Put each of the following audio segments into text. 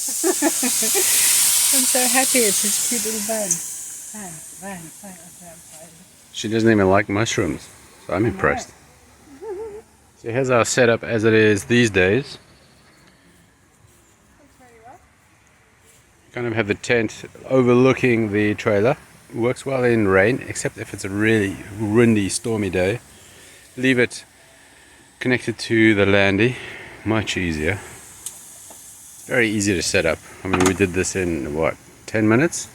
I'm so happy. It's this cute little van. Van. Okay, I'm tired. She doesn't even like mushrooms, so I'm impressed. So here's our setup as it is these days. Kind of have the tent overlooking the trailer. Works well in rain, except if it's a really windy, stormy day. Leave it connected to the landy, much easier. Very easy to set up. I mean, we did this in what, 10 minutes?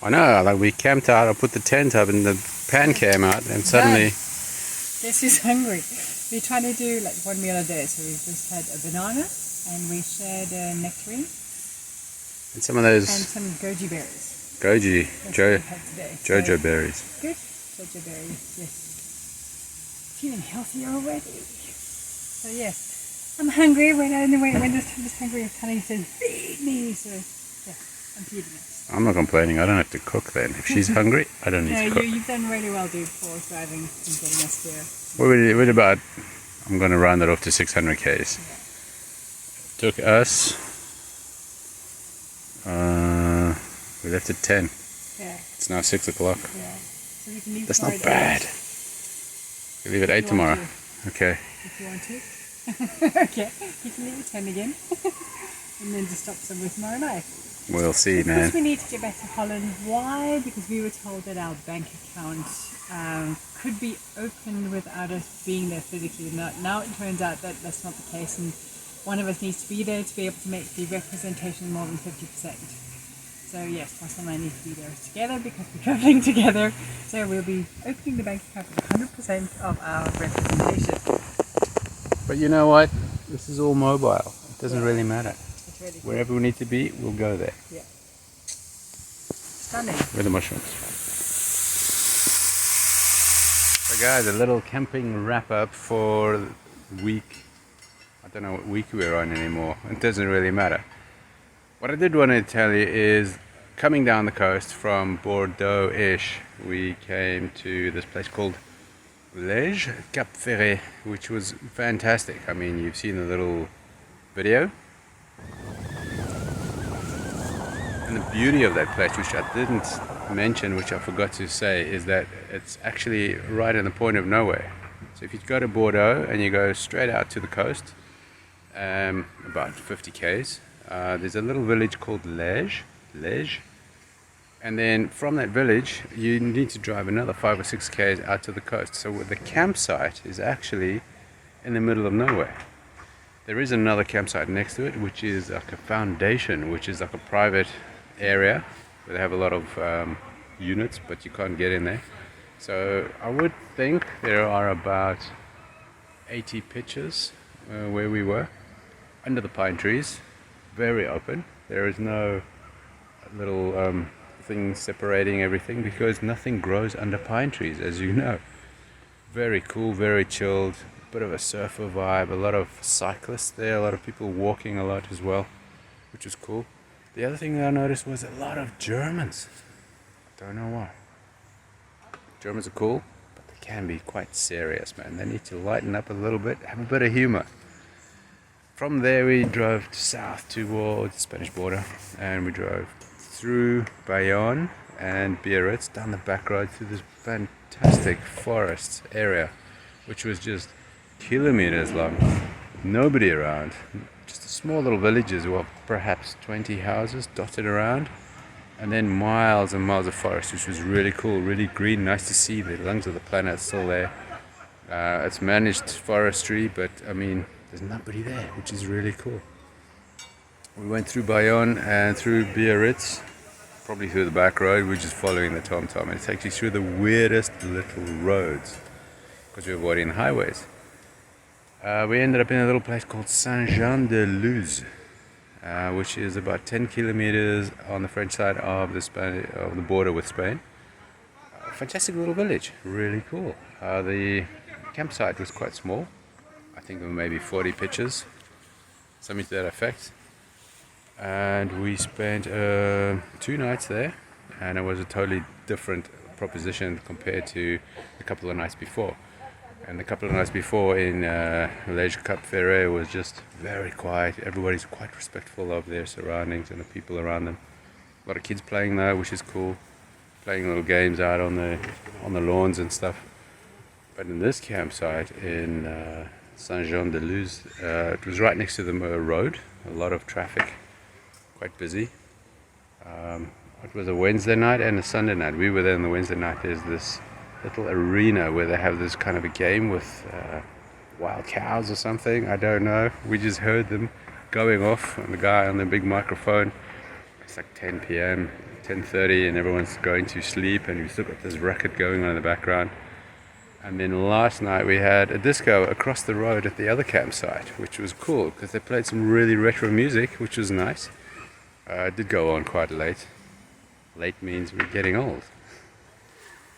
I know, like we camped out, I put the tent up and the pan came out and suddenly... Guess who's hungry? We're trying to do like one meal a day, so we just had a banana and we shared a nectarine. And some of those... And some goji berries. Jojo berries. Good? Jojo berries, yes. Feeling healthier already. So yes, I'm hungry. When this time is hungry, Tani says, feed me. So yeah, I'm feeding it. I'm not complaining. I don't have to cook then. If she's hungry, I don't need to cook. You've done really well, dude, for driving and getting us there. We're about, I'm going to round that off to 600 Ks. Yeah. Took us, we left at 10. Yeah. It's now 6 o'clock. Yeah. So we can leave. That's not bad. We leave at 8 tomorrow. Okay. If you want to. Okay. You can leave at 10 again. And then just stop somewhere tomorrow night. We'll see, Of man. course we need to get back to Holland. Why? Because we were told that our bank account could be opened without us being there physically. Now it turns out that that's not the case, and one of us needs to be there to be able to make the representation more than 50%. So yes, Marcel and I need to be there together because we're traveling together. So we'll be opening the bank account with 100% of our representation. But you know what? This is all mobile. It doesn't really matter. Really cool. Wherever we need to be, we'll go there. Yeah. Stunning. Where are the mushrooms? So guys, a little camping wrap up for the week. I don't know what week we're on anymore. It doesn't really matter. What I did want to tell you is coming down the coast from Bordeaux-ish, we came to this place called Liège, Cap Ferret, which was fantastic. I mean, you've seen the little video. And the beauty of that place, which I didn't mention, which I forgot to say, is that it's actually right in the point of nowhere. So if you go to Bordeaux and you go straight out to the coast, about 50 k's, there's a little village called Liège, and then from that village you need to drive another 5 or 6 k's out to the coast. So the campsite is actually in the middle of nowhere. There is another campsite next to it, which is like a foundation, which is like a private area where they have a lot of units, but you can't get in there. So I would think there are about 80 pitches where we were, under the pine trees, very open. There is no little thing separating everything because nothing grows under pine trees, as you know. Very cool, very chilled. Bit of a surfer vibe, a lot of cyclists there, a lot of people walking a lot as well, which was cool. The other thing that I noticed was a lot of Germans. Don't know why. Germans are cool, but they can be quite serious, man. They need to lighten up a little bit, have a bit of humor. From there we drove south towards the Spanish border, and we drove through Bayonne and Biarritz down the back road through this fantastic forest area, which was just kilometers long, nobody around, just small little villages of perhaps 20 houses dotted around, and then miles and miles of forest, which was really cool, really green, nice to see the lungs of the planet still there. It's managed forestry, but I mean there's nobody there, which is really cool. We went through Bayonne and through Biarritz, probably through the back road. We're just following the TomTom, and it takes you through the weirdest little roads because we're avoiding the highways. We ended up in a little place called Saint-Jean-de-Luz, which is about 10 kilometers on the French side of the border with Spain. Fantastic little village, really cool. The campsite was quite small. I think there were maybe 40 pitches, something to that effect. And we spent 2 nights there, and it was a totally different proposition compared to a couple of nights before. And a couple of nights before in Leisure Cup Ferre was just very quiet. Everybody's quite respectful of their surroundings and the people around them. A lot of kids playing though, which is cool. Playing little games out on the lawns and stuff. But in this campsite in Saint-Jean-de-Luz, it was right next to the road. A lot of traffic, quite busy. It was a Wednesday night and a Sunday night. We were there on the Wednesday night. There's this little arena where they have this kind of a game with wild cows or something. I don't know. We just heard them going off, and the guy on the big microphone. It's like 10 p.m., 10:30, and everyone's going to sleep, and we've still got this racket going on in the background. And then last night we had a disco across the road at the other campsite, which was cool because they played some really retro music, which was nice. It did go on quite late. Late means we're getting old.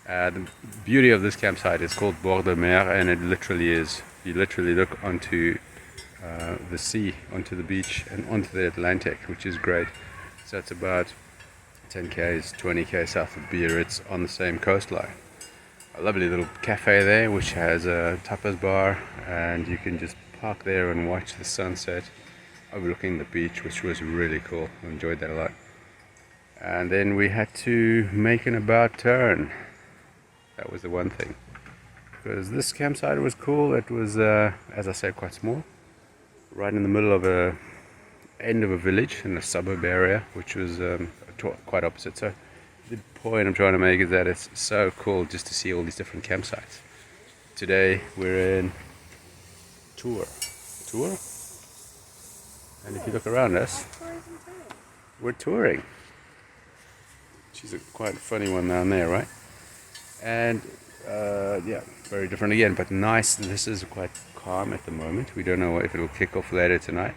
The beauty of this campsite is called Bord de Mer, and it literally is. You literally look onto the sea, onto the beach, and onto the Atlantic, which is great. So it's about 10 k's, 20 k's south of Biarritz on the same coastline. A lovely little cafe there, which has a tapas bar, and you can just park there and watch the sunset overlooking the beach, which was really cool. I enjoyed that a lot. And then we had to make an about turn. That was the one thing, because this campsite was cool. It was, as I said, quite small, right in the middle of a end of a village in a suburb area, which was quite opposite. So the point I'm trying to make is that it's so cool just to see all these different campsites. Today we're in Tour, and if you look around us, we're touring. She's a quite funny one down there, right? And yeah, very different again, but nice. This is quite calm at the moment. We don't know if it'll kick off later tonight.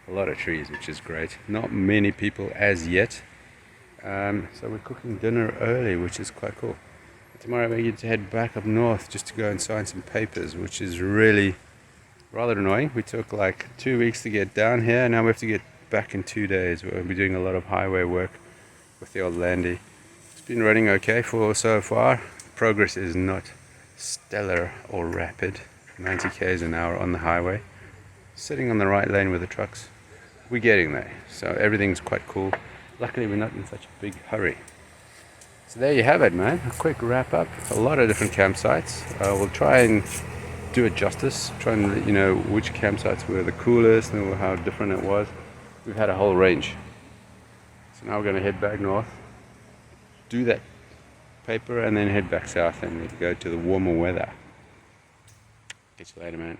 A lot of trees, which is great. Not many people as yet. So we're cooking dinner early, which is quite cool. Tomorrow we get to head back up north just to go and sign some papers, which is really rather annoying. We took like 2 weeks to get down here. Now we have to get back in 2 days. We'll be doing a lot of highway work with the old landy. It's been running okay for so far. Progress is not stellar or rapid. 90 k's an hour on the highway. Sitting on the right lane with the trucks. We're getting there. So everything's quite cool. Luckily we're not in such a big hurry. So there you have it, man. A quick wrap up. A lot of different campsites. We'll try and do it justice. Try and let you know which campsites were the coolest and how different it was. We've had a whole range. So now we're going to head back north, do that paper, and then head back south and go to the warmer weather. Catch you later, man.